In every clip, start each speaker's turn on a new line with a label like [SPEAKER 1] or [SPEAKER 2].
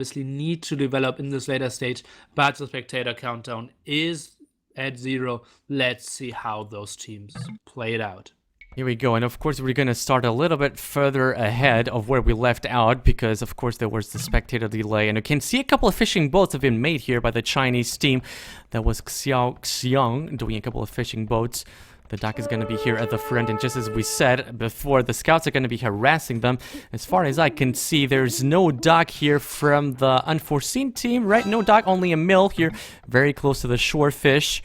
[SPEAKER 1] obviously need to develop in this later stage, but the spectator countdown is at 0. Let's see how those teams play it out.
[SPEAKER 2] Here we go, and of course we're gonna start a little bit further ahead of where we left out because of course there was the spectator delay, and you can see a couple of fishing boats have been made here by the Chinese team. That was Xiang doing a couple of fishing boats. The dock is gonna be here at the front, and just as we said before, the scouts are gonna be harassing them. As far as I can see, there's no dock here from the Unforeseen team, right? No dock, only a mill here, very close to the shore fish.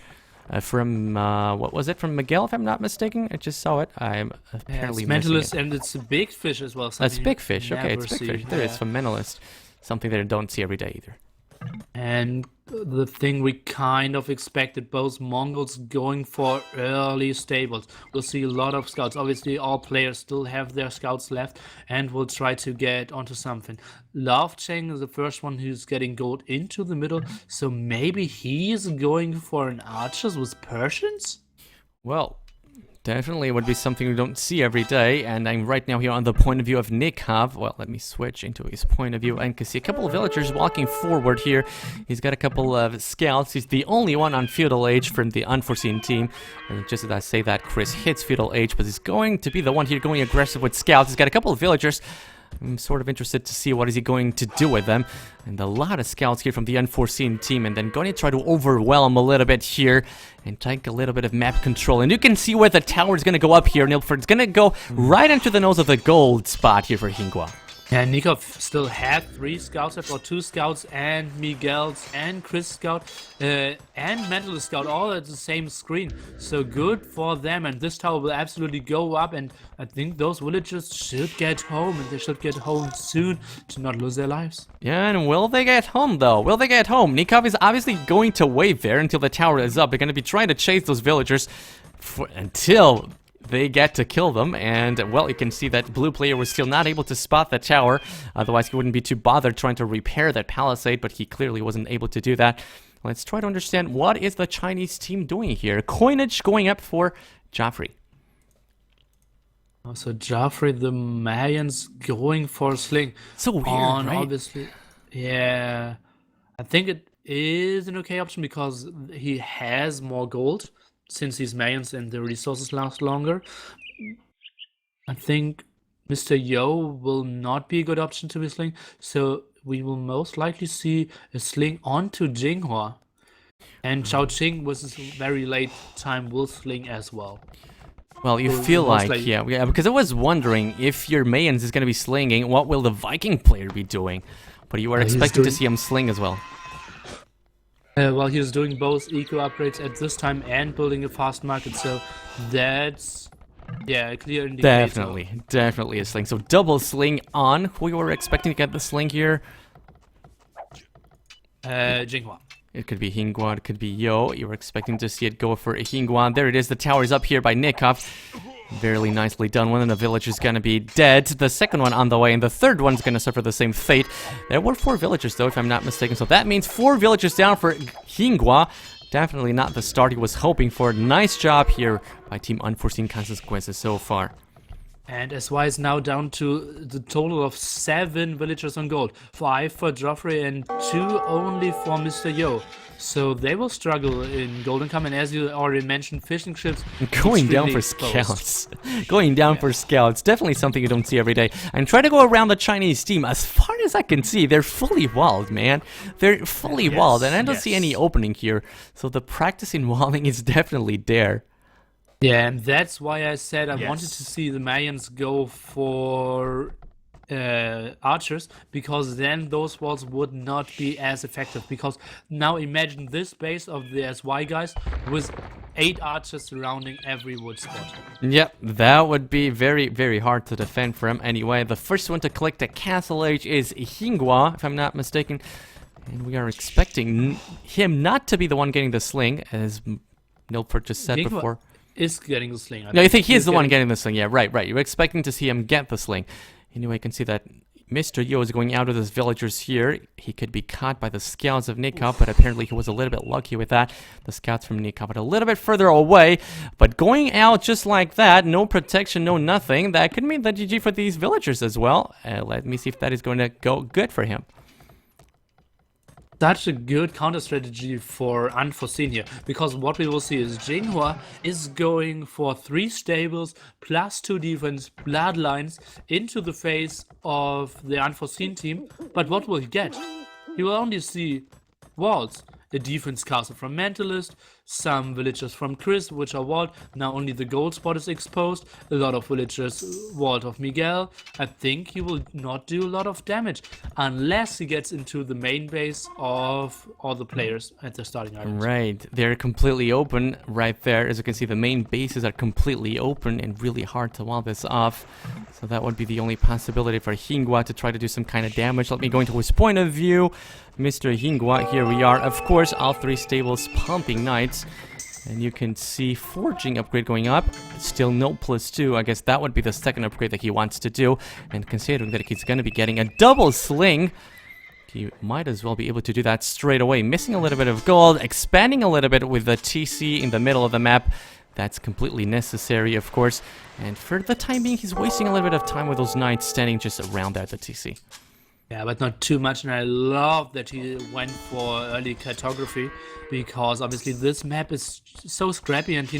[SPEAKER 2] From, what was it? From Miguel, if I'm not mistaken? I just saw it. I'm apparently
[SPEAKER 1] it's
[SPEAKER 2] missing
[SPEAKER 1] Mentalist,
[SPEAKER 2] it.
[SPEAKER 1] and it's a big fish as well.
[SPEAKER 2] That's big fish. Okay, it's big
[SPEAKER 1] See.
[SPEAKER 2] fish. There is from Mentalist. Something that I don't see every day either.
[SPEAKER 1] And the thing we kind of expected, both Mongols going for early stables. We'll see a lot of scouts. Obviously, all players still have their scouts left and will try to get onto something. Love Cheng is the first one who's getting gold into the middle, so maybe he's going for an archers with Persians?
[SPEAKER 2] Well, definitely would be something we don't see every day, and I'm right now here on the point of view of Nikov. Well, let me switch into his point of view, and can see a couple of villagers walking forward here. He's got a couple of scouts. He's the only one on feudal age from the Unforeseen team. And just as I say that, Chris hits feudal age, but he's going to be the one here going aggressive with scouts. He's got a couple of villagers. I'm sort of interested to see what is he going to do with them. And a lot of scouts here from the Unforeseen team, and then going to try to overwhelm a little bit here and take a little bit of map control. And you can see where the tower is going to go up here. Nilford's going to go right into the nose of the gold spot here for Hingua.
[SPEAKER 1] Yeah, Nikov still had 3 scouts left, or 2 scouts, and Miguel's and Chris' scout, and Mentalist scout, all at the same screen. So good for them, and this tower will absolutely go up, and I think those villagers should get home, and they should get home soon to not lose their lives.
[SPEAKER 2] Yeah, and will they get home, though? Will they get home? Nikov is obviously going to wait there until the tower is up. They're going to be trying to chase those villagers until they get to kill them, and well, you can see that blue player was still not able to spot the tower. Otherwise, he wouldn't be too bothered trying to repair that palisade, but he clearly wasn't able to do that. Let's try to understand what is the Chinese team doing here. Coinage going up for Joffrey.
[SPEAKER 1] So Joffrey, the Mayans going for a sling.
[SPEAKER 2] So weird, right?
[SPEAKER 1] Obviously, yeah. I think it is an okay option because he has more gold since he's Mayans and the resources last longer. I think Mr. Yo will not be a good option to be sling, so we will most likely see a sling onto Jinghua. And Chao Qing with his very late time will sling as well.
[SPEAKER 2] Well, you feel like, yeah, because I was wondering if your Mayans is going to be slinging, what will the Viking player be doing? But you are expecting to see him sling as well.
[SPEAKER 1] Well, he was doing both eco upgrades at this time and building a fast market, so that's, yeah, a clear indicator.
[SPEAKER 2] Definitely a sling. So double sling on. Who you were expecting to get the sling here?
[SPEAKER 1] Jinghua.
[SPEAKER 2] It could be Hingguan, it could be Yo. You were expecting to see it go for Hingguan. There it is. The tower is up here by Nikov. Very nicely done. One of the villagers is going to be dead. The second one on the way, and the third one's going to suffer the same fate. There were 4 villagers, though, if I'm not mistaken. So that means 4 villagers down for Hingua. Definitely not the start he was hoping for. Nice job here by Team Unforeseen Consequences so far.
[SPEAKER 1] And SY is now down to the total of 7 villagers on gold. 5 for Joffrey and 2 only for Mr. Yo. So they will struggle in Golden Come, and as you already mentioned, fishing ships
[SPEAKER 2] going down for scouts. Going down for scouts. Definitely something you don't see every day. And try to go around the Chinese team. As far as I can see, they're fully walled, man. They're fully walled, and I don't see any opening here. So the practice in walling is definitely there.
[SPEAKER 1] Yeah, and that's why I said I wanted to see the Mayans go for archers, because then those walls would not be as effective. Because now imagine this base of the SY guys with 8 archers surrounding every wood spot.
[SPEAKER 2] Yep, that would be very, very hard to defend from. Anyway, the first one to collect the castle age is Hingua, if I'm not mistaken. And we are expecting him not to be the one getting the sling, as Nilford just said before.
[SPEAKER 1] Is getting the sling.
[SPEAKER 2] No, you think he's the one getting the sling. Yeah, right. You're expecting to see him get the sling. Anyway, you can see that Mr. Yo is going out with his villagers here. He could be caught by the scouts of Nikov, but apparently he was a little bit lucky with that. The scouts from Nikov are a little bit further away, but going out just like that, no protection, no nothing, that could mean the GG for these villagers as well. Let me see if that is going to go good for him.
[SPEAKER 1] such a good counter strategy for Unforeseen here, because what we will see is Jinghua is going for 3 stables plus 2 defense bloodlines into the face of the Unforeseen team, but what will he get? He will only see walls, a defense castle from Mentalist, some villagers from Chris, which are walled. Now only the gold spot is exposed. A lot of villagers walled of Miguel. I think he will not do a lot of damage unless he gets into the main base of all the players at the starting island.
[SPEAKER 2] Right, they're completely open right there. As you can see, the main bases are completely open and really hard to wall this off. So that would be the only possibility for Jinghua to try to do some kind of damage. Let me go into his point of view. Mr. Jinghua, here we are. Of course, all 3 stables pumping knights. And you can see forging upgrade going up. Still no +2. I guess that would be the second upgrade that he wants to do. And considering that he's going to be getting a double sling, he might as well be able to do that straight away. Missing a little bit of gold, expanding a little bit with the TC in the middle of the map. That's completely necessary, of course. And for the time being, he's wasting a little bit of time with those knights standing just around there at the TC.
[SPEAKER 1] Yeah, but not too much, and I love that he went for early cartography, because obviously this map is so scrappy and he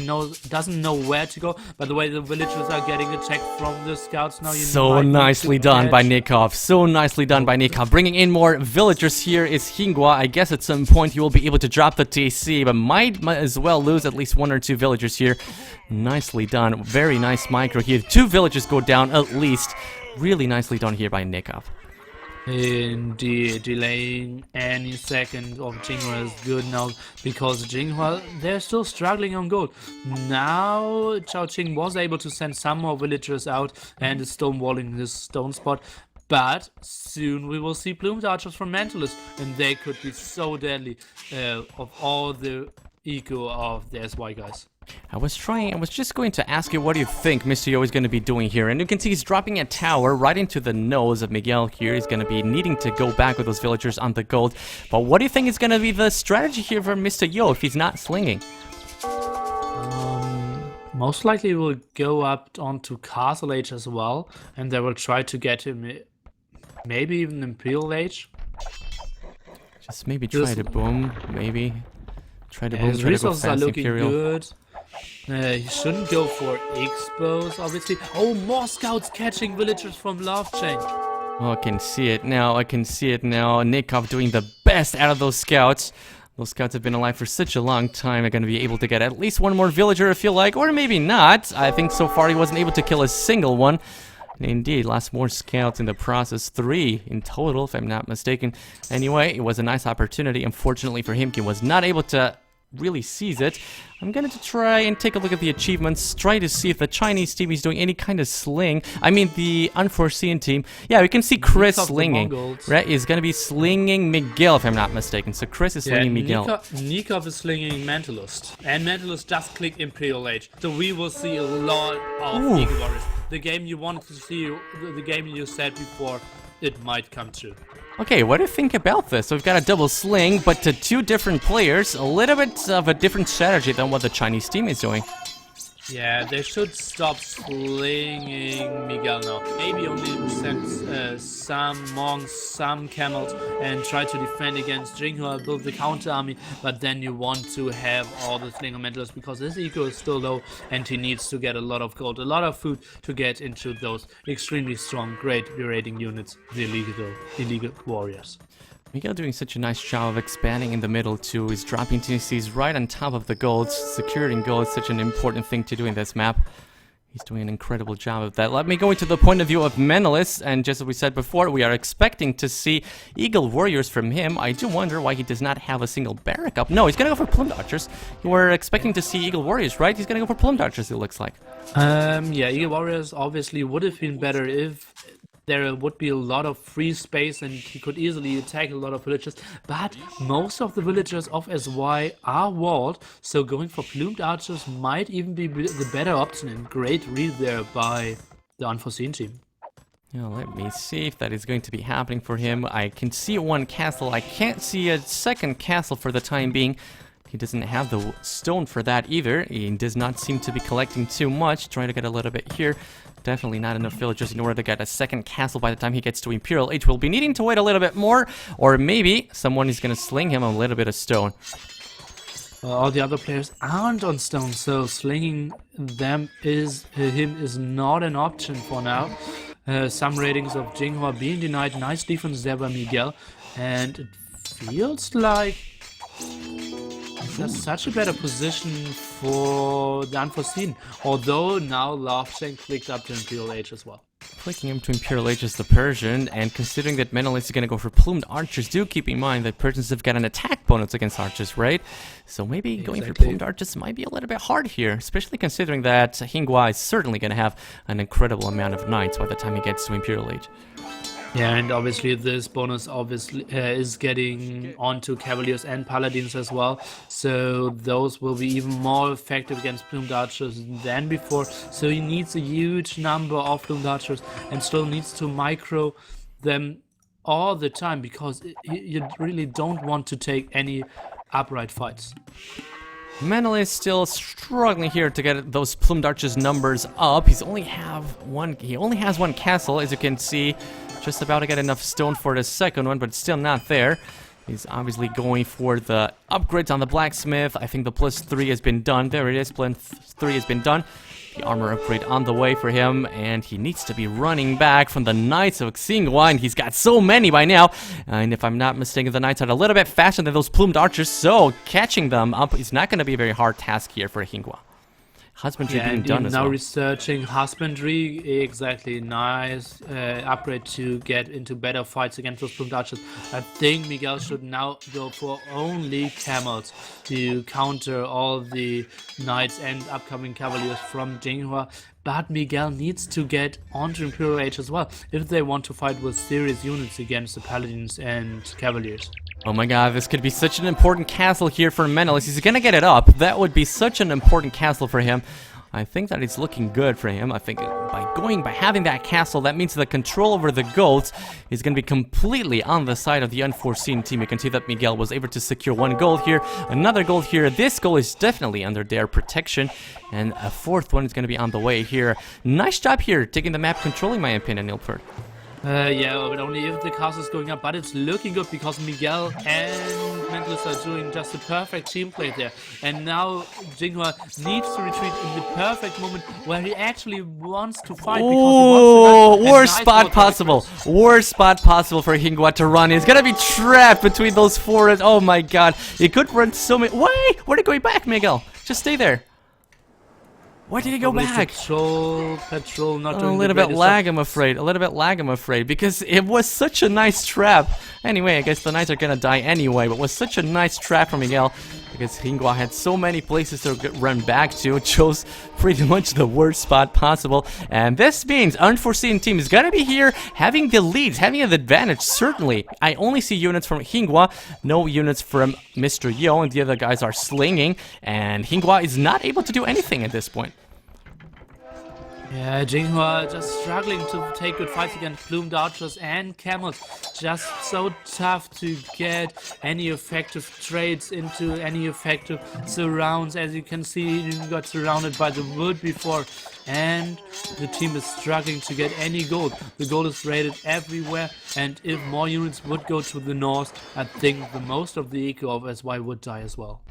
[SPEAKER 1] doesn't know where to go. By the way, the villagers are getting attacked from the scouts now.
[SPEAKER 2] So nicely done by Nikov. So nicely done by Nikov. Bringing in more villagers here is Jinghua. I guess at some point he will be able to drop the TC, but might as well lose at least 1 or 2 villagers here. Nicely done. Very nice micro here. 2 villagers go down at least. Really nicely done here by Nikov.
[SPEAKER 1] Indeed, delaying any second of Jinghua is good now, because Jinghua, they're still struggling on gold. Now Chao Qing was able to send some more villagers out and is stonewalling his stone spot, but soon we will see plumed archers from Mentalist, and they could be so deadly of all the eco of the SY guys.
[SPEAKER 2] I was just going to ask you, what do you think Mr. Yo is going to be doing here? And you can see he's dropping a tower right into the nose of Miguel here. He's going to be needing to go back with those villagers on the gold. But what do you think is going to be the strategy here for Mr. Yo if he's not slinging?
[SPEAKER 1] Most likely will go up onto Castle Age as well, and they will try to get him maybe even Imperial Age.
[SPEAKER 2] Just maybe try to boom, maybe. Try to boom,
[SPEAKER 1] his
[SPEAKER 2] try to go
[SPEAKER 1] resources
[SPEAKER 2] fast,
[SPEAKER 1] are looking
[SPEAKER 2] Imperial.
[SPEAKER 1] good. He shouldn't go for expos, obviously. Oh, more scouts catching villagers from Love Chain.
[SPEAKER 2] Oh, I can see it now. I can see it now. Nikov doing the best out of those scouts. Those scouts have been alive for such a long time. They're going to be able to get at least 1 more villager, I feel like. Or maybe not. I think so far he wasn't able to kill a single one. And indeed, lost more scouts in the process. 3 in total, if I'm not mistaken. Anyway, it was a nice opportunity. Unfortunately for him, he was not able to really seize it. I'm going to try and take a look at the achievements, try to see if the Chinese team is doing any kind of sling. I mean, the Unforeseen team. Yeah, we can see Chris slinging. Right, he's going to be slinging Miguel, if I'm not mistaken. So Chris is slinging Miguel.
[SPEAKER 1] Nikov is slinging Mentalist. And Mentalist just clicked Imperial Age. So we will see a lot of Eagle Warriors. The game you wanted to see, the game you said before, it might come true.
[SPEAKER 2] Okay, what do you think about this? So we've got a double sling, but to 2 different players, a little bit of a different strategy than what the Chinese team is doing.
[SPEAKER 1] Yeah, they should stop slinging Miguel now. Maybe only send some monks, some camels, and try to defend against Jinghua, build the counter army, but then you want to have all the slinger mentalists, because his eco is still low and he needs to get a lot of gold, a lot of food to get into those extremely strong, great rating units, the illegal warriors.
[SPEAKER 2] Miguel doing such a nice job of expanding in the middle too. He's dropping TCs right on top of the golds. Securing gold is such an important thing to do in this map. He's doing an incredible job of that. Let me go into the point of view of Mentalist, and just as we said before, we are expecting to see Eagle Warriors from him. I do wonder why he does not have a single barrack up. No, he's gonna go for Plumed Archers. We're expecting to see Eagle Warriors, right? He's gonna go for Plumed Archers, it looks like.
[SPEAKER 1] Yeah, Eagle Warriors obviously would have been better if there would be a lot of free space and he could easily attack a lot of villagers, but most of the villagers of SY are walled, so going for plumed archers might even be the better option, and great read there by the Unforeseen team.
[SPEAKER 2] Yeah, let me see if that is going to be happening for him. I can see 1 castle. I can't see a second castle for the time being. He doesn't have the stone for that either. He does not seem to be collecting too much. Trying to get a little bit here. Definitely not enough villagers in order to get a second castle by the time he gets to Imperial Age. We'll be needing to wait a little bit more, or maybe someone is going to sling him a little bit of stone.
[SPEAKER 1] All the other players aren't on stone, so slinging him is not an option for now. Some ratings of Jinghua being denied. Nice defense there by Miguel, and it feels like there's such a better position for the Unforeseen. Although now Lofshank clicked up to Imperial Age as well.
[SPEAKER 2] Clicking him to Imperial Age is the Persian, and considering that Menelaus is going to go for plumed archers, do keep in mind that Persians have got an attack bonus against archers, right? So maybe going for plumed archers might be a little bit hard here, especially considering that Jinghua is certainly going to have an incredible amount of knights by the time he gets to Imperial Age.
[SPEAKER 1] Yeah, and obviously this bonus is getting onto Cavaliers and Paladins as well, so those will be even more effective against plumed archers than before. So he needs a huge number of plumed archers and still needs to micro them all the time, because you really don't want to take any upright fights.
[SPEAKER 2] Menelaus is still struggling here to get those plumed archers numbers up. He only has one castle, as you can see. Just about to get enough stone for the second one, but it's still not there. He's obviously going for the upgrades on the blacksmith. I think the +3 has been done. There it is, +3 has been done. The armor upgrade on the way for him, and he needs to be running back from the Knights of Xinghua, and he's got so many by now. And if I'm not mistaken, the Knights are a little bit faster than those plumed archers, so catching them up is not going to be a very hard task here for Jinghua. Husbandry being done as well.
[SPEAKER 1] Now researching husbandry, exactly, nice upgrade to get into better fights against those plumed archers. I think Miguel should now go for only camels to counter all the knights and upcoming cavaliers from Jinghua. But Miguel needs to get onto Imperial Age as well if they want to fight with serious units against the paladins and cavaliers.
[SPEAKER 2] Oh my god, this could be such an important castle here for Menelaus. He's gonna get it up. That would be such an important castle for him. I think that it's looking good for him. I think by having that castle, that means the control over the goals is going to be completely on the side of the Unforeseen team. You can see that Miguel was able to secure one gold here, another gold here. This goal is definitely under their protection, and a fourth one is going to be on the way here. Nice job here, taking the map, controlling, my opinion, Ilford.
[SPEAKER 1] Yeah, but only if the castle is going up. But it's looking good because Miguel and Mentalist are doing just a perfect team play there. And now Jinghua needs to retreat in the perfect moment where he actually wants to fight.
[SPEAKER 2] Oh, worst spot possible. Worst spot possible for Jinghua to run. He's gonna be trapped between those forests. Oh my god. He could run so many. Wait, where are you going back, Miguel? Just stay there. Why did he go back?
[SPEAKER 1] Patrol, not doing
[SPEAKER 2] a little bit lag, I'm afraid. A little bit lag, I'm afraid, because it was such a nice trap. Anyway, I guess the knights are gonna die anyway, but it was such a nice trap for Miguel, because Jinghua had so many places to run back to. Chose pretty much the worst spot possible, and this means Unforeseen team is gonna be here, having the leads, having an advantage. Certainly, I only see units from Jinghua, no units from Mr. Yo, and the other guys are slinging, and Jinghua is not able to do anything at this point.
[SPEAKER 1] Yeah, Jinghua just struggling to take good fights against plumed archers and camels. Just so tough to get any effective trades into any effective surrounds. As you can see, he got surrounded by the wood before. And the team is struggling to get any gold. The gold is raided everywhere. And if more units would go to the north, I think the most of the eco of SY would die as well.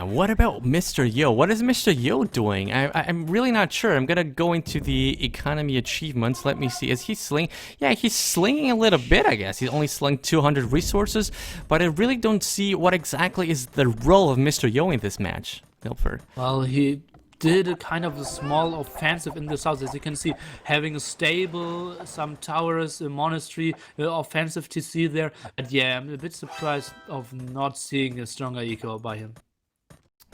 [SPEAKER 2] What about Mr. Yo? What is Mr. Yo doing? I'm really not sure. I'm gonna go into the economy achievements. Let me see. Is he slinging? Yeah, he's slinging a little bit, I guess. He's only slung 200 resources, but I really don't see what exactly is the role of Mr. Yo in this match, Ilford.
[SPEAKER 1] Well, he did a kind of a small offensive in the south, as you can see, having a stable, some towers, a monastery, offensive TC there. But yeah, I'm a bit surprised of not seeing a stronger eco by him.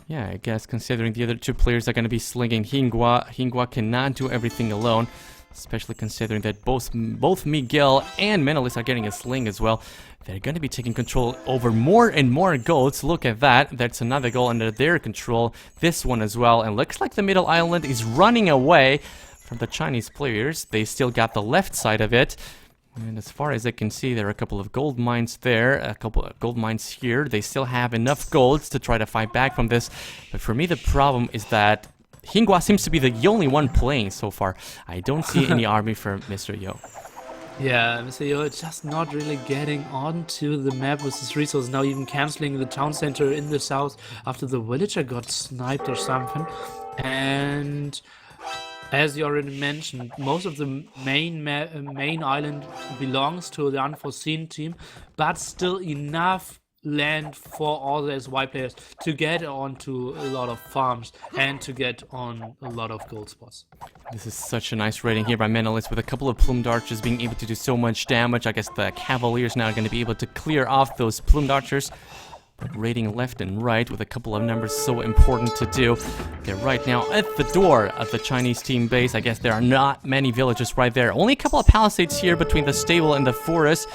[SPEAKER 2] Yeah, I guess considering the other two players are going to be slinging Jinghua cannot do everything alone, especially considering that both Miguel and Menelaus are getting a sling as well. They're going to be taking control over more and more goals. Look at that. That's another goal under their control. This one as well. And looks like the middle island is running away from the Chinese players. They still got the left side of it. And as far as I can see, there are a couple of gold mines there, a couple of gold mines here. They still have enough golds to try to fight back from this. But for me, the problem is that Hingua seems to be the only one playing so far. I don't see any army for Mr. Yo.
[SPEAKER 1] Yeah, Mr. Yo is just not really getting onto the map with his resources. Now even canceling the town center in the south after the villager got sniped or something. And as you already mentioned, most of the main island belongs to the Unforeseen team, but still enough land for all the SY players to get onto a lot of farms and to get on a lot of gold spots.
[SPEAKER 2] This is such a nice raiding here by Menelaus, with a couple of plumed archers being able to do so much damage. I guess the cavaliers now are going to be able to clear off those plumed archers. But raiding left and right with a couple of numbers so important to do. They're right now at the door of the Chinese team base. I guess there are not many villages right there. Only a couple of palisades here between the stable and the forest.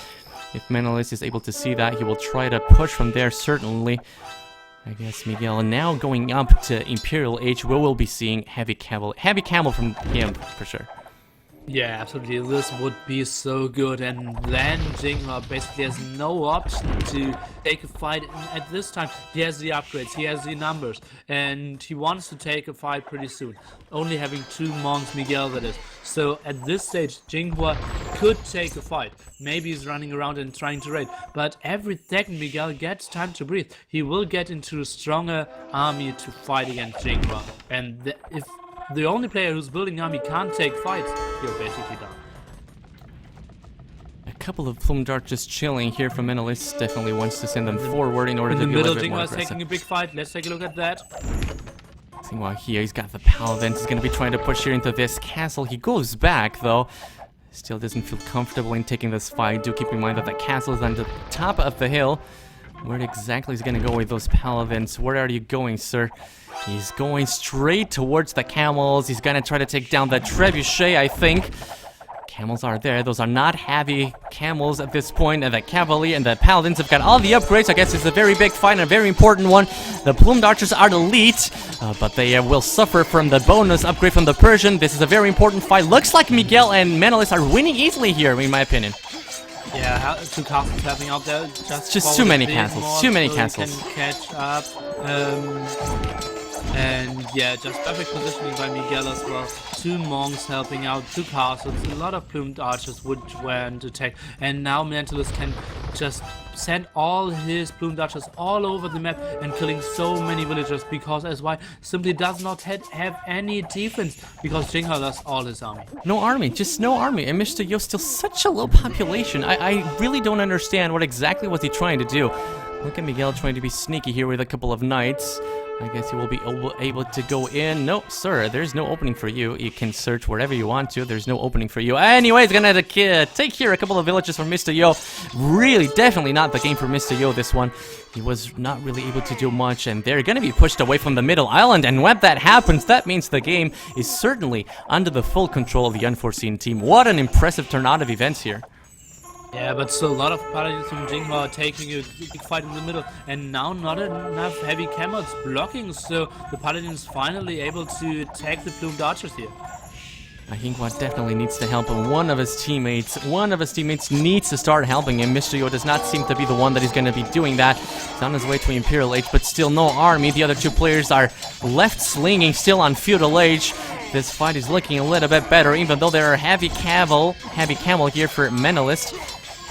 [SPEAKER 2] If Menelaus is able to see that, he will try to push from there, certainly. I guess Miguel now going up to Imperial Age, we will be seeing heavy camel from him, for sure.
[SPEAKER 1] Yeah, absolutely. This would be so good, and then Jinghua basically has no option to take a fight at this time. He has the upgrades, he has the numbers, and he wants to take a fight pretty soon. Only having 2 monks, Miguel that is. So at this stage, Jinghua could take a fight. Maybe he's running around and trying to raid, but every second Miguel gets time to breathe. He will get into a stronger army to fight against Jinghua, and if the only player who's building army can't take fights, you're basically done.
[SPEAKER 2] A couple of plumed archers chilling here from Menelaus. Definitely wants to send them forward in order to be a little bit more aggressive.
[SPEAKER 1] Taking a big fight. Let's take a look at that.
[SPEAKER 2] Meanwhile here, he's got the paladins. He's going to be trying to push here into this castle. He goes back, though. Still doesn't feel comfortable in taking this fight. Do keep in mind that the castle is on the top of the hill. Where exactly is going to go with those paladins? Where are you going, sir? He's going straight towards the camels. He's going to try to take down the trebuchet, I think. Camels are there. Those are not heavy camels at this point. And the cavalry and the paladins have got all the upgrades. I guess it's a very big fight and a very important one. The plumed archers are the lead, but they will suffer from the bonus upgrade from the Persian. This is a very important fight. Looks like Miguel and Menelaus are winning easily here, in my opinion.
[SPEAKER 1] Yeah, 2 castles happening out there.
[SPEAKER 2] Just too many castles. Too many castles.
[SPEAKER 1] Can catch up. And yeah, just perfect positioning by Miguel as well. 2 monks helping out, 2 castles, a lot of plumed archers which went to attack. And now Menelaus can just send all his plumed archers all over the map and killing so many villagers, because SY simply does not have any defense, because Jinghua lost all his army.
[SPEAKER 2] No army, just no army. And Mr. Yo still such a low population. I really don't understand what exactly was he trying to do. Look at Miguel trying to be sneaky here with a couple of knights. I guess he will be able to go in. No, sir, there's no opening for you. You can search wherever you want to. There's no opening for you. Anyway, he's gonna take here a couple of villages from Mr. Yo. Really, definitely not the game for Mr. Yo, this one. He was not really able to do much, and they're gonna be pushed away from the middle island. And when that happens, that means the game is certainly under the full control of the Unforeseen team. What an impressive turnout of events here.
[SPEAKER 1] Yeah, but still a lot of paladins from Jinghua taking a big fight in the middle, and now not enough heavy camels blocking, so the paladins finally able to attack the plumed archers here.
[SPEAKER 2] I think what definitely needs to help him, one of his teammates needs to start helping him. Mr. Yo does not seem to be the one that is going to be doing that. He's on his way to Imperial Age, but still no army. The other 2 players are left slinging, still on Feudal Age. This fight is looking a little bit better, even though there are heavy camel here for Menelaus.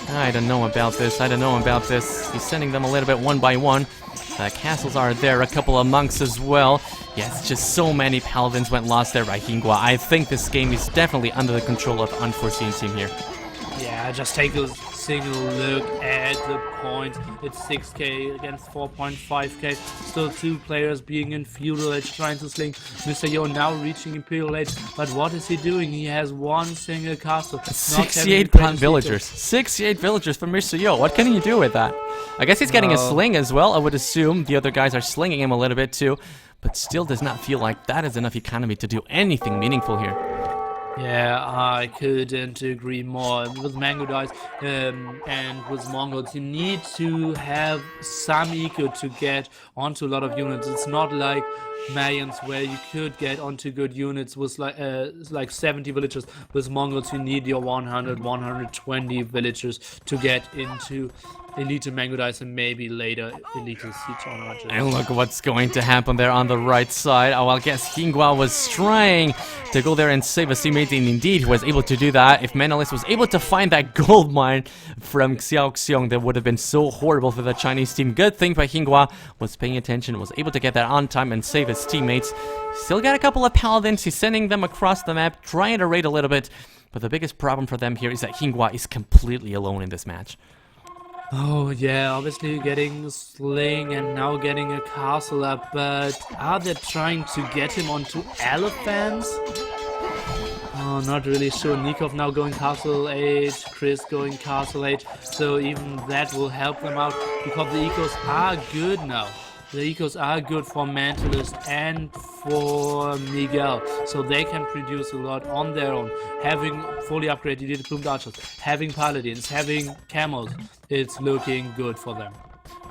[SPEAKER 2] I don't know about this. He's sending them a little bit one by one. Castles are there, a couple of monks as well. Yes, just so many paladins went lost there by Hingua. I think this game is definitely under the control of Unforeseen team here.
[SPEAKER 1] Yeah, just take a single look at the points. It's 6k against 4.5k. Still 2 players being in Feudal Age trying to sling. Mr. Yo now reaching Imperial Age. But what is he doing? He has 1 single castle.
[SPEAKER 2] 68 villagers. 68 villagers for Mr. Yo. What can he do with that? I guess he's getting a sling as well. I would assume the other guys are slinging him a little bit too. But still does not feel like that is enough economy to do anything meaningful here.
[SPEAKER 1] Yeah, I couldn't agree more. With Mango Dice and with Mongols, you need to have some eco to get onto a lot of units. It's not like Mayans where you could get onto good units with like 70 villagers. With Mongols, you need your 100, 120 villagers to get into Elite Mango Dice and maybe later Elite Siege on Archers.
[SPEAKER 2] And look what's going to happen there on the right side. Oh, I guess Hingua was trying to go there and save a teammate, and indeed he was able to do that. If Menelaus was able to find that gold mine from Xiaoxiong, that would have been so horrible for the Chinese team. Good thing by Hingua was paying attention, was able to get that on time and save his teammates. Still got a couple of paladins. He's sending them across the map, trying to raid a little bit. But the biggest problem for them here is that Hingua is completely alone in this match.
[SPEAKER 1] Oh yeah, obviously getting Sling and now getting a castle up, but are they trying to get him onto elephants? Oh, not really sure. Nikov now going castle 8, Chris going castle 8, so even that will help them out because the ecos are good now. The ecos are good for Mentalist and for Miguel, so they can produce a lot on their own. Having fully upgraded elite plumed archers, having paladins, having camels, it's looking good for them.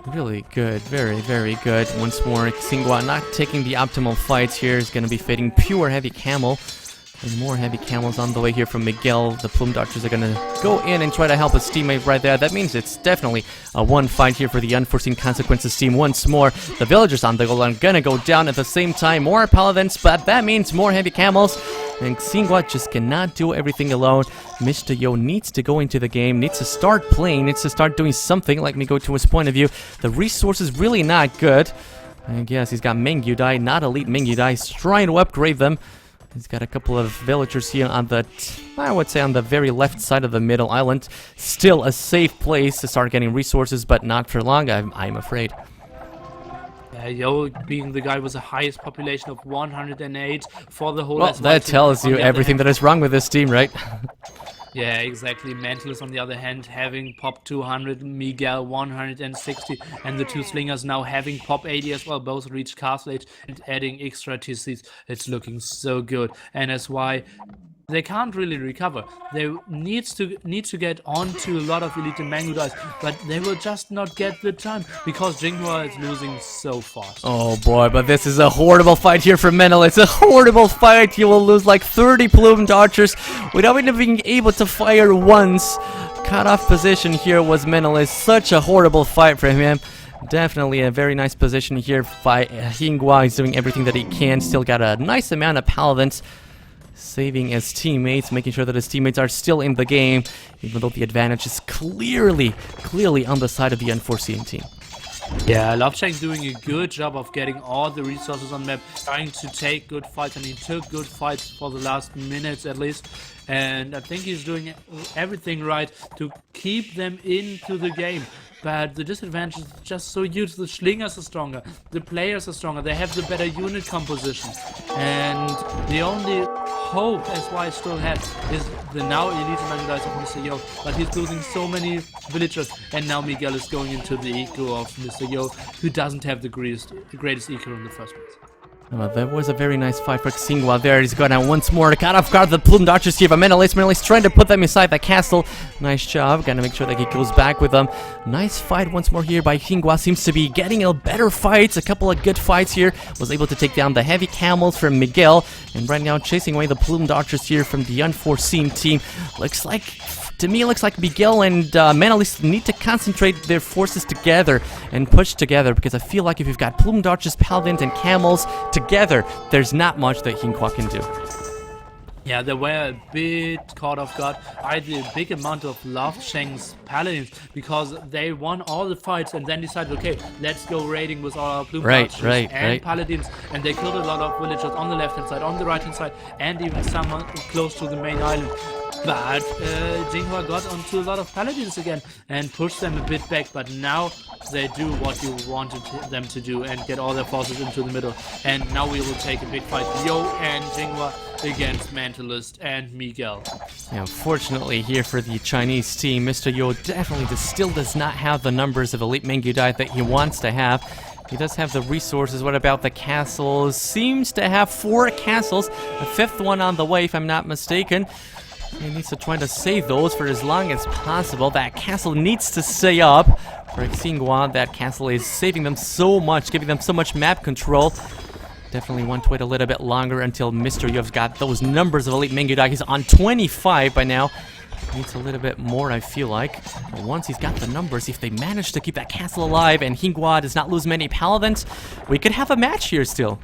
[SPEAKER 2] Really good, very, very good. Once more, Xinghua not taking the optimal fights here. Is going to be fading pure heavy camel. And more heavy camels on the way here from Miguel. The plumed archers are going to go in and try to help his teammate right there. That means it's definitely a one fight here for the Unforeseen Consequences team. Once more, the villagers on the goal are going to go down at the same time. More paladins, but that means more heavy camels. And Xinghua just cannot do everything alone. Mr. Yo needs to go into the game, needs to start playing, needs to start doing something. Let me go to his point of view. The resources really not good. I guess he's got Mengyu Dai, not elite Mengyu Dai. He's trying to upgrade them. He's got a couple of villagers here on the, I would say on the very left side of the middle island. Still a safe place to start getting resources, but not for long, I'm afraid.
[SPEAKER 1] Yeah, Yo being the guy with the highest population of 108 for the whole.
[SPEAKER 2] Well, that tells you everything that is wrong with this team, right?
[SPEAKER 1] Yeah, exactly. Mentalist, on the other hand, having pop 200, Miguel 160, and the two slingers now having pop 80 as well. Both reached castle age and adding extra TCs. It's looking so good, and that's why they can't really recover. They need to get onto a lot of elite Mango Dice, but they will just not get the time because Jinghua is losing so fast.
[SPEAKER 2] Oh boy, but this is a horrible fight here for Menel. It's a horrible fight. You will lose like 30 plumed archers without even being able to fire once. Cut off position here was Menel. It's such a horrible fight for him. Definitely a very nice position here by Hingua. He's doing everything that he can. Still got a nice amount of paladins. Saving his teammates, making sure that his teammates are still in the game, even though the advantage is clearly on the side of the Unforeseen team.
[SPEAKER 1] Yeah, Lovechang doing a good job of getting all the resources on map, trying to take good fights, and he took good fights for the last minutes at least. And I think he's doing everything right to keep them into the game. But the disadvantage is just so huge. The slingers are stronger, the players are stronger, they have the better unit composition. And the only hope SY still has is the now elite Mango of Mr. Yo. But he's losing so many villagers, and now Miguel is going into the eco of Mr. Yo, who doesn't have the greatest eco in the first place.
[SPEAKER 2] That was a very nice fight for Xinghua there. He's gonna once more cut off guard the plumed archers here. But Menelaus trying to put them inside the castle. Nice job. Gonna make sure that he goes back with them. Nice fight once more here by Xinghua. Seems to be getting a better fights. A couple of good fights here. Was able to take down the heavy camels from Miguel. And right now chasing away the plumed archers here from the Unforeseen team. Looks like... To me, it looks like Miguel and Menelaus need to concentrate their forces together and push together, because I feel like if you've got plumed archers, paladins, and camels together, there's not much that Xinghua can do.
[SPEAKER 1] Yeah, they were a bit caught off guard by the big amount of Lovechang's paladins, because they won all the fights and then decided, okay, let's go raiding with all our plumed archers and paladins, and they killed a lot of villagers on the left hand side, on the right hand side, and even some close to the main island. But Jinghua got onto a lot of paladins again and pushed them a bit back, but now they do what you wanted them to do and get all their forces into the middle. And now we will take a big fight. Yo and Jinghua against Mentalist and Miguel.
[SPEAKER 2] Yeah, unfortunately here for the Chinese team, Mr. Yo definitely still does not have the numbers of elite Mengyu Dai that he wants to have. He does have the resources. What about the castles? Seems to have 4 castles. A 5th one on the way, if I'm not mistaken. He needs to try to save those for as long as possible. That castle needs to stay up. For Xinguang, that castle is saving them so much, giving them so much map control. Definitely want to wait a little bit longer until Mr. Yu's got those numbers of elite Mengudai. He's on 25 by now. Needs a little bit more, I feel like. But once he's got the numbers, if they manage to keep that castle alive and Xinguang does not lose many paladins, we could have a match here still.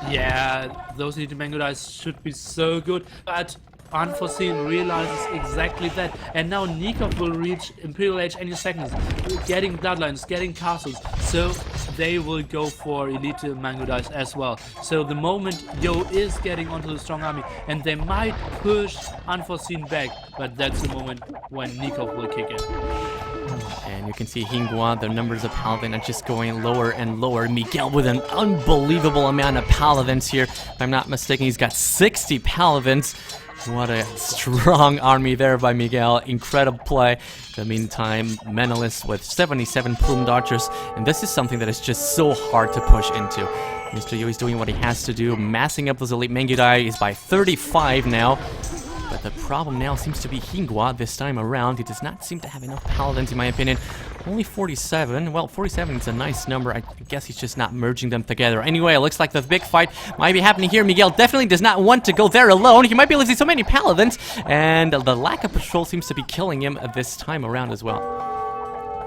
[SPEAKER 1] Yeah, those elite Mengudai should be so good, but Unforeseen realizes exactly that, and now Nikov will reach Imperial Age any second, getting bloodlines, getting castles, so they will go for elite Mangudais as well. So the moment Yo is getting onto the strong army, and they might push Unforeseen back, but that's the moment when Nikov will kick in.
[SPEAKER 2] And you can see Xinguang, the numbers of paladin are just going lower and lower. Miguel with an unbelievable amount of paladins here. If I'm not mistaken, he's got 60 paladins. What a strong army there by Miguel. Incredible play. In the meantime, Menelaus with 77 plumed archers. And this is something that is just so hard to push into. Mr. Yu is doing what he has to do. Massing up those elite Mengudai. He's by 35 now. But the problem now seems to be Xinguang this time around. He does not seem to have enough paladins, in my opinion. Only 47. Well, 47 is a nice number. I guess he's just not merging them together. Anyway, it looks like the big fight might be happening here. Miguel definitely does not want to go there alone. He might be losing so many paladins. And the lack of patrol seems to be killing him this time around as well.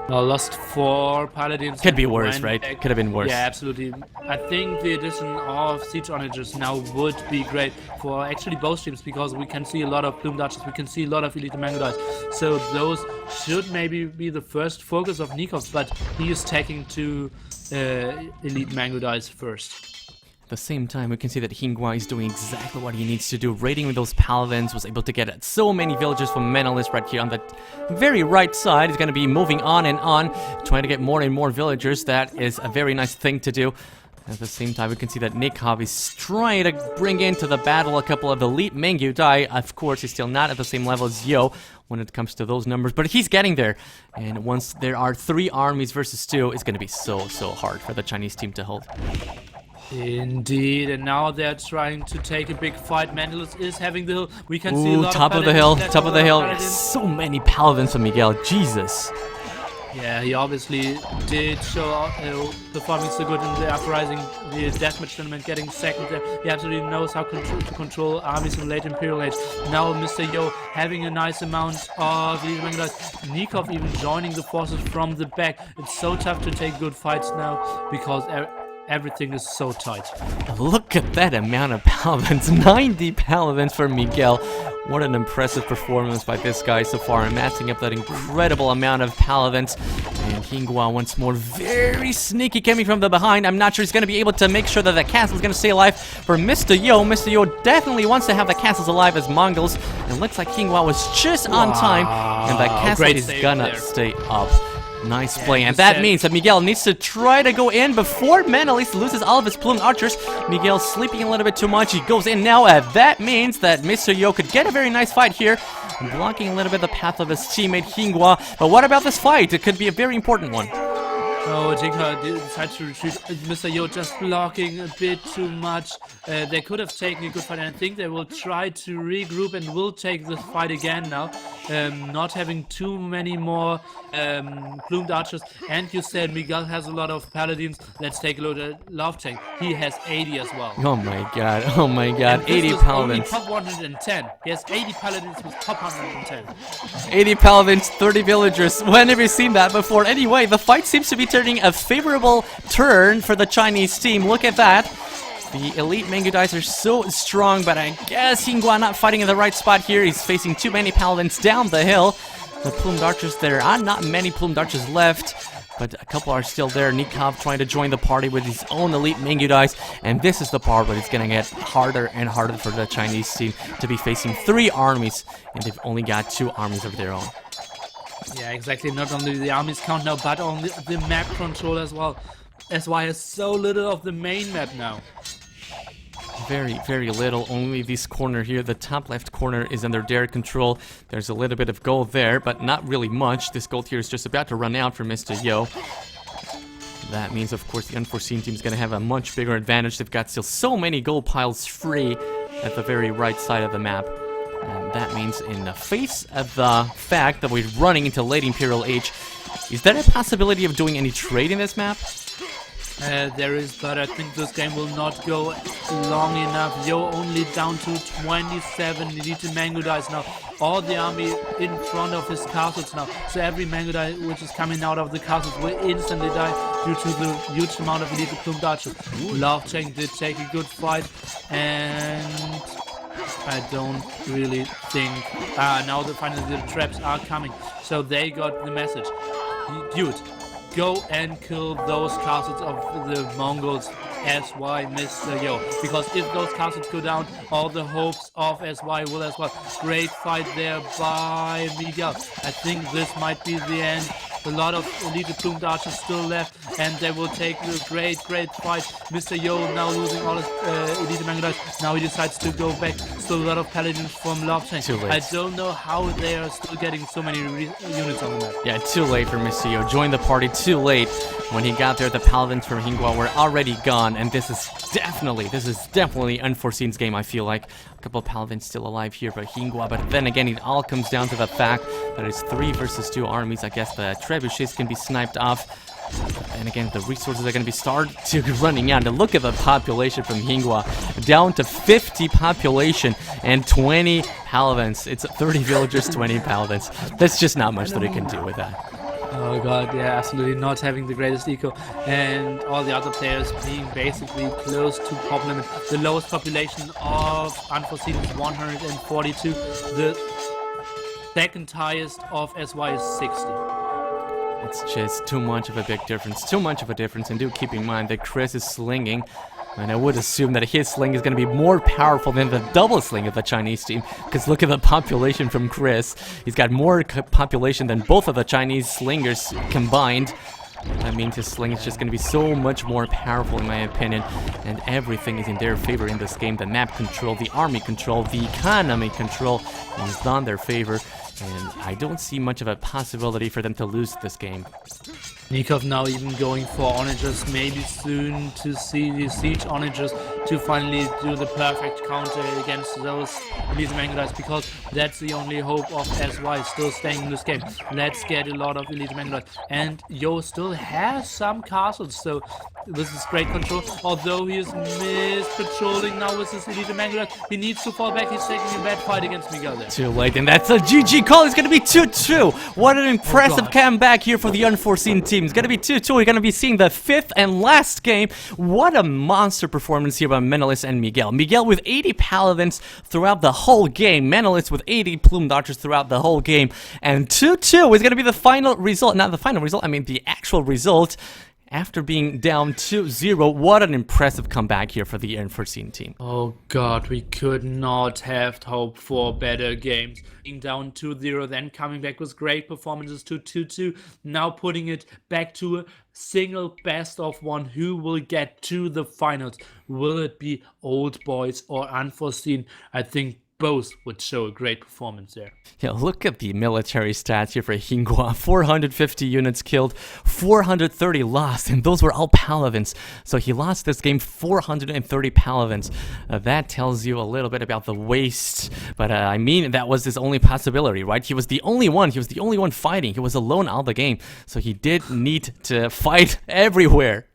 [SPEAKER 1] Well, lost 4 paladins.
[SPEAKER 2] Could be worse, right? Could have been worse.
[SPEAKER 1] Yeah, absolutely. I think the addition of siege onagers now would be great for actually both teams, because we can see a lot of plumed archers, we can see a lot of elite Mangudais. So those should maybe be the first focus of Nikov, but he is taking 2 elite Mangudais first.
[SPEAKER 2] At the same time, we can see that Xinguang is doing exactly what he needs to do. Raiding with those paladins, was able to get so many villagers from Menelaus right here on the very right side. He's going to be moving on and on, trying to get more and more villagers. That is a very nice thing to do. At the same time, we can see that Nikov is trying to bring into the battle a couple of elite Mengudai. Of course, he's still not at the same level as Yo when it comes to those numbers, but he's getting there. And once there are 3 armies versus 2, it's going to be so hard for the Chinese team to hold.
[SPEAKER 1] Indeed, and now they're trying to take a big fight. Menelaus is having the hill. We can see a lot
[SPEAKER 2] top
[SPEAKER 1] of
[SPEAKER 2] the hill,
[SPEAKER 1] paladins,
[SPEAKER 2] top of the hill.
[SPEAKER 1] paladins.
[SPEAKER 2] So many paladins from Miguel, Jesus.
[SPEAKER 1] Yeah, he obviously did show performing so good in the uprising, the deathmatch tournament, getting second there. He absolutely knows how to control armies in late Imperial Age. Now Mr. Yo having a nice amount of elite Mangudais. Nikov even joining the forces from the back. It's so tough to take good fights now because everything is so tight.
[SPEAKER 2] Look at that amount of paladins. 90 paladins for Miguel. What an impressive performance by this guy so far, matching up that incredible amount of paladins. And Xinguang once more, very sneaky coming from the behind. I'm not sure he's going to be able to make sure that the castle is going to stay alive for Mr. Yo. Mr. Yo definitely wants to have the castles alive as Mongols. And looks like Xinguang was just on time. And the castle is going to stay up. Nice play, and that means that Miguel needs to try to go in before Menelaus loses all of his plumed archers. Miguel sleeping a little bit too much. He goes in now, and that means that Mr. Yo could get a very nice fight here, blocking a little bit the path of his teammate Xinguang. But what about this fight? It could be a very important one.
[SPEAKER 1] Oh, Jinka decides to retreat. Mr. Yo just blocking a bit too much. They could have taken a good fight, and I think they will try to regroup and will take the fight again now. Not having too many more plumed archers. And you said Miguel has a lot of paladins. Let's take a look at Love Tank. He has 80 as well.
[SPEAKER 2] Oh my god, oh my god,
[SPEAKER 1] and
[SPEAKER 2] 80
[SPEAKER 1] this
[SPEAKER 2] paladins.
[SPEAKER 1] Only top 110. He has 80 paladins with top 110.
[SPEAKER 2] 80 paladins, 30 villagers. When have you seen that before? Anyway, the fight seems to be turning a favorable turn for the Chinese team. Look at that. The elite Mengudais are so strong, but I guess Xinguang not fighting in the right spot here. He's facing too many paladins down the hill. The plumed archers, there are not many plumed archers left, but a couple are still there. Nikov trying to join the party with his own elite Mengudais, and this is the part where it's going to get harder and harder for the Chinese team to be facing 3 armies, and they've only got 2 armies of their own.
[SPEAKER 1] Yeah, exactly. Not only the armies count now, but on the map control as well. SY has so little of the main map now.
[SPEAKER 2] Very little. Only this corner here, the top left corner, is under their control. There's a little bit of gold there, but not really much. This gold here is just about to run out for Mr. Yo. That means, of course, the Unforeseen team is going to have a much bigger advantage. They've got still so many gold piles free at the very right side of the map. And that means in the face of the fact that we're running into late Imperial Age, is there a possibility of doing any trade in this map?
[SPEAKER 1] There is, but I think this game will not go long enough. Yo only down to 27 elite mango dice now. All the army in front of his castles now. So every mango die which is coming out of the castles will instantly die due to the huge amount of elite plumed archers. Love Cheng did take a good fight, and I don't really think... now finally the traps are coming. So they got the message. Dude, go and kill those castles of the Mongols, SY, Mr. Yo. Because if those castles go down, all the hopes of SY will as well. Great fight there by Miguel. I think this might be the end. A lot of elite plumed archers still left, and they will take the great fight. Mr. Yo now losing all his elite mango dice. Now he decides to go back. Still a lot of paladins from Love Chain. I don't know how they are still getting so many units on the map.
[SPEAKER 2] Yeah, too late for Mr. Yo. Joined the party too late. When he got there, the paladins from Hingua were already gone, and this is definitely Unforeseen's game, I feel like. A couple of paladins still alive here for Hingua, but then again, it all comes down to the fact that it's 3 versus 2 armies. I guess the trebuchets can be sniped off. And again, the resources are going to be starting to running out. And look at the population from Hingua, down to 50 population and 20 paladins. It's 30 villagers, 20 paladins. That's just not much that we can do with that.
[SPEAKER 1] Oh god, yeah, absolutely not having the greatest eco, and all the other players being basically close to pop limit. The lowest population of Unforeseen is 142. The second highest of SY is 60.
[SPEAKER 2] It's just too much of a big difference. Too much of a difference. And do keep in mind that Chris is slinging. And I would assume that his sling is going to be more powerful than the double sling of the Chinese team. Because look at the population from Chris. He's got more population than both of the Chinese slingers combined. That means his sling is just going to be so much more powerful in my opinion. And everything is in their favor in this game. The map control, the army control, the economy control is on their favor. And I don't see much of a possibility for them to lose this game.
[SPEAKER 1] Nikov now even going for onagers, maybe soon to see the siege onagers to finally do the perfect counter against those elite mango dice, because that's the only hope of SY still staying in this game. Let's get a lot of elite mango dice. And Yo still has some castles, so this is great control. Although he is mis-patrolling now with his elite mango dice, he needs to fall back. He's taking a bad fight against Miguel there.
[SPEAKER 2] Too late, and that's a GG call. It's going to be 2-2. What an impressive comeback here for the Unforeseen team. It's going to be 2-2. We're going to be seeing the 5th and last game. What a monster performance here by Menelis and Miguel. Miguel with 80 paladins throughout the whole game. Menelis with 80 plumed archers throughout the whole game. And 2-2 is going to be the final result. Not the final result, I mean the actual result. After being down 2-0, what an impressive comeback here for the Unforeseen team.
[SPEAKER 1] Oh god, we could not have hoped for better games. Being down 2-0, then coming back with great performances to 2-2, now putting it back to a single best of one. Who will get to the finals? Will it be Old Boys or Unforeseen? I think both would show a great performance there.
[SPEAKER 2] Yeah, look at the military stats here for Hingua. 450 units killed, 430 lost, and those were all paladins. So he lost this game 430 paladins. That tells you a little bit about the waste. But I mean, that was his only possibility, right? He was the only one. He was the only one fighting. He was alone all the game. So he did need to fight everywhere.